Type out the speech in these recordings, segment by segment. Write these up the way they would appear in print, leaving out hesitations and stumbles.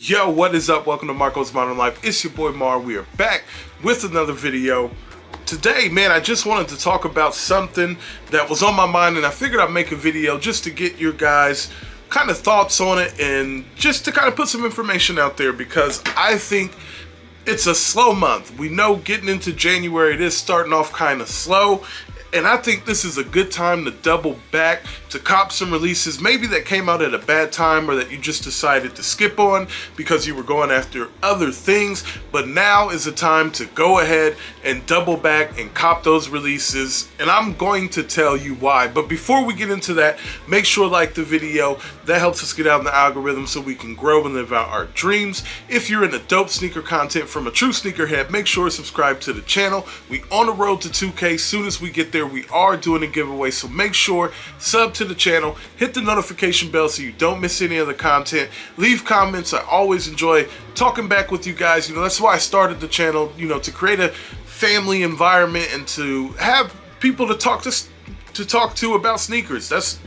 Yo, what is up? Welcome to Marco's Modern Life. It's your boy Mar. We are back with another video. Today, man, I just wanted to talk about something that was on my mind, and I figured I'd make a video just to get your guys' kind of thoughts on it and just to kind of put some information out there, because I think it's a slow month. We know getting into January, it is starting off kind of slow. And I think this is a good time to double back, to cop some releases maybe that came out at a bad time or that you just decided to skip on because you were going after other things. But now is the time to go ahead and double back and cop those releases. And I'm going to tell you why. But before we get into that, make sure to like the video. That helps us get out in the algorithm so we can grow and live out our dreams. If you're into dope sneaker content from a true sneakerhead, make sure to subscribe to the channel. We on the road to 2K. Soon as we get there, we are doing a giveaway, so make sure sub to the channel, hit the notification bell so you don't miss any of the content. Leave comments. I always enjoy talking back with you guys. That's why I started the channel, to create a family environment and to have people to talk to about sneakers. That's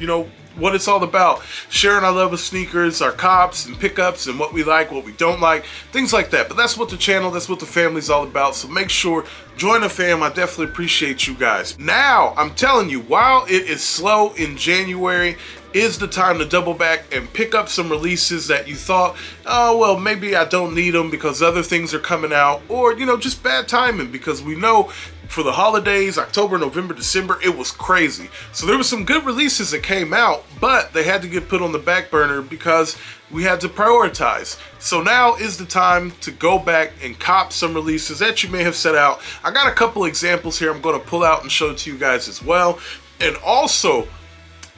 what it's all about, sharing our love of sneakers, our cops and pickups, and what we like, what we don't like, things like that. But that's what the channel, that's what the family's all about. So make sure, join the fam. I definitely appreciate you guys. Now, I'm telling you, while it is slow in January, is the time to double back and pick up some releases that you thought, oh, well, maybe I don't need them because other things are coming out, or, just bad timing, because we know for the holidays, October, November, December, it was crazy. So there were some good releases that came out, but they had to get put on the back burner because we had to prioritize. So now is the time to go back and cop some releases that you may have set out. I got a couple examples here I'm going to pull out and show to you guys as well. And also,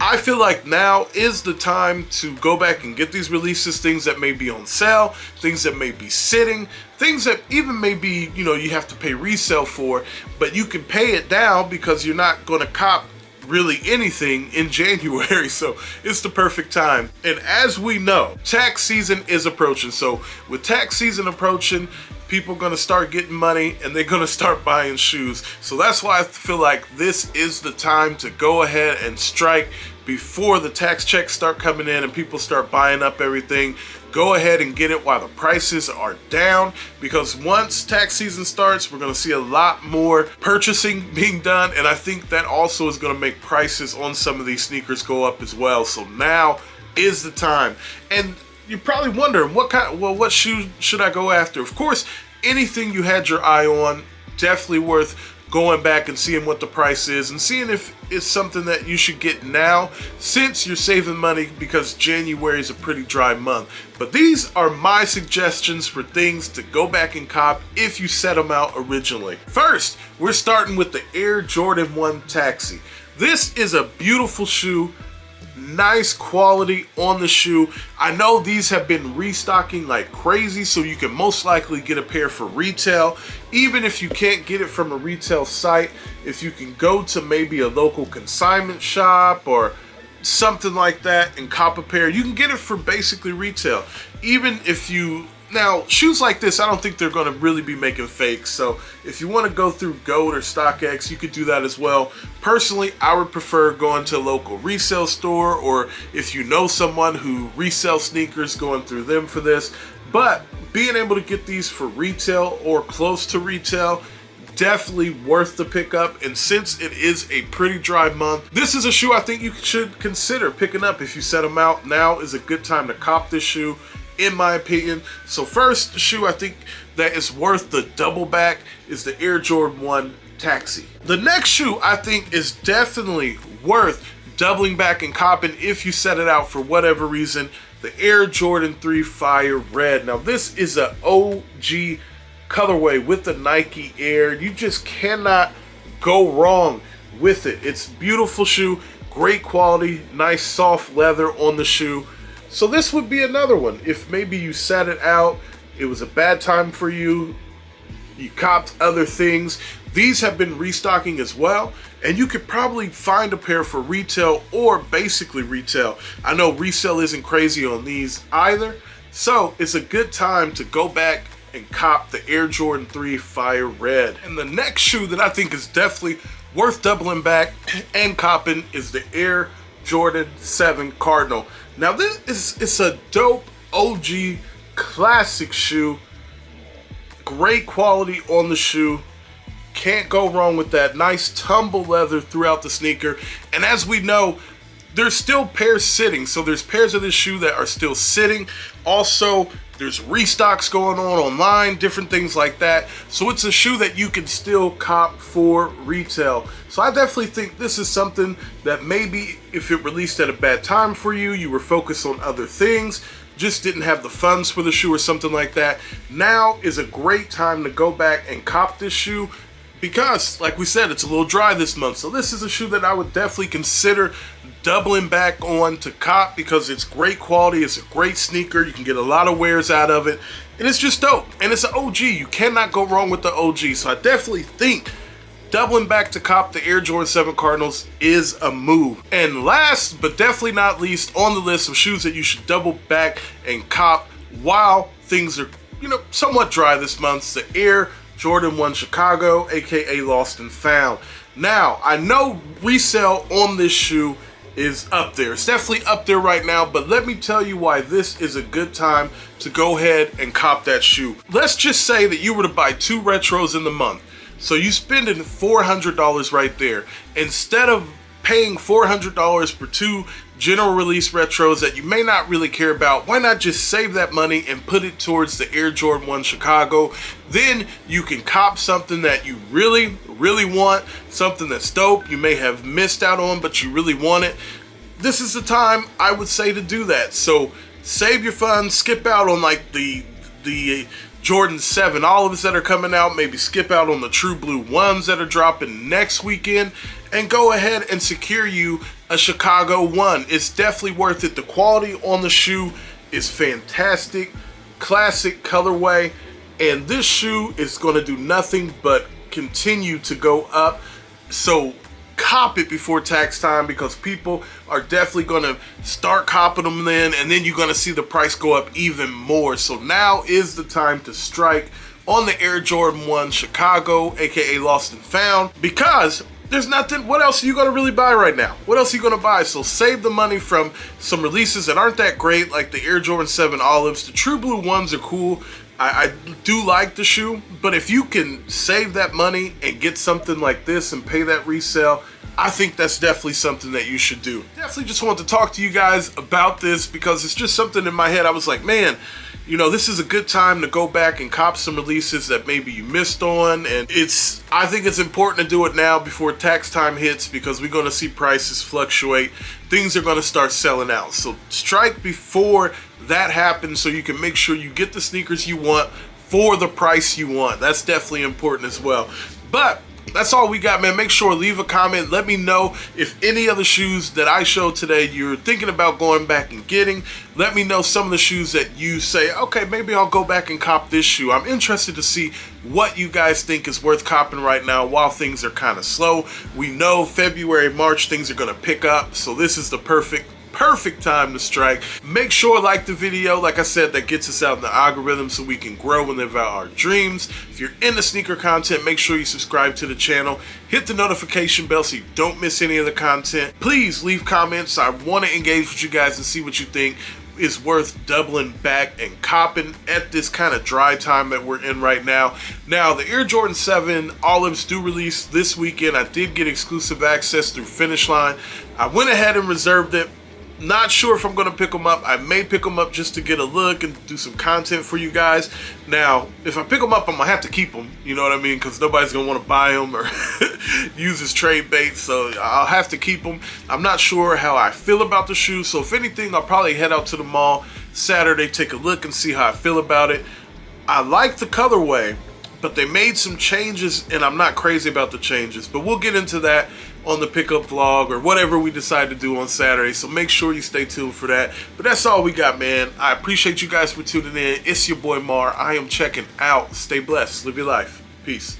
I feel like now is the time to go back and get these releases, things that may be on sale, things that may be sitting, things that even maybe, you have to pay resale for, but you can pay it down because you're not going to cop really anything in January. So it's the perfect time. And as we know, tax season is approaching. So with tax season approaching, people are going to start getting money and they're going to start buying shoes. So that's why I feel like this is the time to go ahead and strike before the tax checks start coming in and people start buying up everything. Go ahead and get it while the prices are down, because once tax season starts, we're going to see a lot more purchasing being done, and I think that also is going to make prices on some of these sneakers go up as well. So now is the time. And you're probably wondering, what shoe should I go after? Of course, anything you had your eye on, definitely worth going back and seeing what the price is and seeing if it's something that you should get now, since you're saving money, because January is a pretty dry month. But these are my suggestions for things to go back and cop if you set them out originally. First, we're starting with the Air Jordan 1 Taxi. This is a beautiful shoe. Nice quality on the shoe. I know these have been restocking like crazy, so you can most likely get a pair for retail. Even if you can't get it from a retail site, if you can go to maybe a local consignment shop or something like that and cop a pair, you can get it for basically retail. Even if you, now shoes like this, I don't think they're going to really be making fakes, so if you want to go through GOAT or StockX, you could do that as well. Personally, I would prefer going to a local resale store, or if you know someone who resells sneakers, going through them for this. But being able to get these for retail or close to retail, definitely worth the pickup. And since it is a pretty dry month, this is a shoe I think you should consider picking up if you set them out. Now is a good time to cop this shoe, in my opinion. So first shoe I think that is worth the double back is the Air Jordan 1 Taxi. The next shoe I think is definitely worth doubling back and copping if you set it out for whatever reason, the Air Jordan 3 Fire Red. Now this is an OG colorway with the Nike Air. You just cannot go wrong with it. It's a beautiful shoe, great quality, nice soft leather on the shoe. So this would be another one. If maybe you set it out, it was a bad time for you, you copped other things, these have been restocking as well, and you could probably find a pair for retail or basically retail. I know resale isn't crazy on these either, so it's a good time to go back and cop the Air Jordan 3 Fire Red. And the next shoe that I think is definitely worth doubling back and copping is the Air Jordan 7 Cardinal. Now this is, it's a dope OG Classic shoe. Great quality on the shoe. Can't go wrong with that. Nice tumble leather throughout the sneaker. And as we know, there's still pairs sitting. So there's pairs of this shoe that are still sitting. Also, there's restocks going on online, different things like that. So it's a shoe that you can still cop for retail. So I definitely think this is something that maybe if it released at a bad time for you, you were focused on other things, just didn't have the funds for the shoe or something like that, now is a great time to go back and cop this shoe because, like we said, it's a little dry this month. So this is a shoe that I would definitely consider doubling back on to cop because it's great quality, it's a great sneaker, you can get a lot of wears out of it, and it's just dope. And it's an OG, you cannot go wrong with the OG. So I definitely think doubling back to cop the Air Jordan 7 Cardinals is a move. And last but definitely not least on the list of shoes that you should double back and cop while things are, somewhat dry this month, is the Air Jordan 1 Chicago, aka Lost and Found. Now, I know resale on this shoe is up there. It's definitely up there right now, but let me tell you why this is a good time to go ahead and cop that shoe. Let's just say that you were to buy 2 retros in the month. So you spending $400 right there. Instead of paying $400 for 2 general release retros that you may not really care about, why not just save that money and put it towards the Air Jordan 1 Chicago? Then you can cop something that you really want, something that's dope, you may have missed out on, but you really want it. This is the time I would say to do that. So save your funds, skip out on like the Jordan 7 Olives that are coming out, maybe skip out on the True Blue ones that are dropping next weekend, and go ahead and secure you a Chicago 1. It's definitely worth it. The quality on the shoe is fantastic, classic colorway, and this shoe is going to do nothing but continue to go up. So cop it before tax time because people are definitely going to start copping them then, and then you're going to see the price go up even more. So now is the time to strike on the Air Jordan 1 Chicago, aka Lost and Found, because there's nothing. What else are you going to really buy right now? What else are you going to buy? So save the money from some releases that aren't that great, like the Air Jordan 7 Olives. The True Blue ones are cool. I do like the shoe, but if you can save that money and get something like this and pay that resale, I think that's definitely something that you should do. Definitely just wanted to talk to you guys about this because it's just something in my head. I was like, man, this is a good time to go back and cop some releases that maybe you missed on, and I think it's important to do it now before tax time hits because we're going to see prices fluctuate. Things are going to start selling out. So strike before that happens so you can make sure you get the sneakers you want for the price you want. That's definitely important as well. But that's all we got, man. Make sure to leave a comment. Let me know if any other shoes that I showed today you're thinking about going back and getting. Let me know some of the shoes that you say, okay, maybe I'll go back and cop this shoe. I'm interested to see what you guys think is worth copping right now while things are kind of slow. We know February, March, things are going to pick up. So this is the perfect time to strike. Make sure to like the video. Like I said, that gets us out in the algorithm so we can grow and live out our dreams. If you're into sneaker content, make sure you subscribe to the channel. Hit the notification bell so you don't miss any of the content. Please leave comments. I want to engage with you guys and see what you think is worth doubling back and copping at this kind of dry time that we're in right now. Now, the Air Jordan 7 Olives do release this weekend. I did get exclusive access through Finish Line. I went ahead and reserved it. Not sure if I'm going to pick them up. I may pick them up just to get a look and do some content for you guys. Now, if I pick them up, I'm going to have to keep them. You know what I mean? Because nobody's going to want to buy them or use as trade bait. So I'll have to keep them. I'm not sure how I feel about the shoes. So if anything, I'll probably head out to the mall Saturday, take a look and see how I feel about it. I like the colorway, but they made some changes and I'm not crazy about the changes. But we'll get into that on the pickup vlog or whatever we decide to do on Saturday. So make sure you stay tuned for that. But that's all we got, man. I appreciate you guys for tuning in. It's your boy Mar. I am checking out. Stay blessed. Live your life. Peace.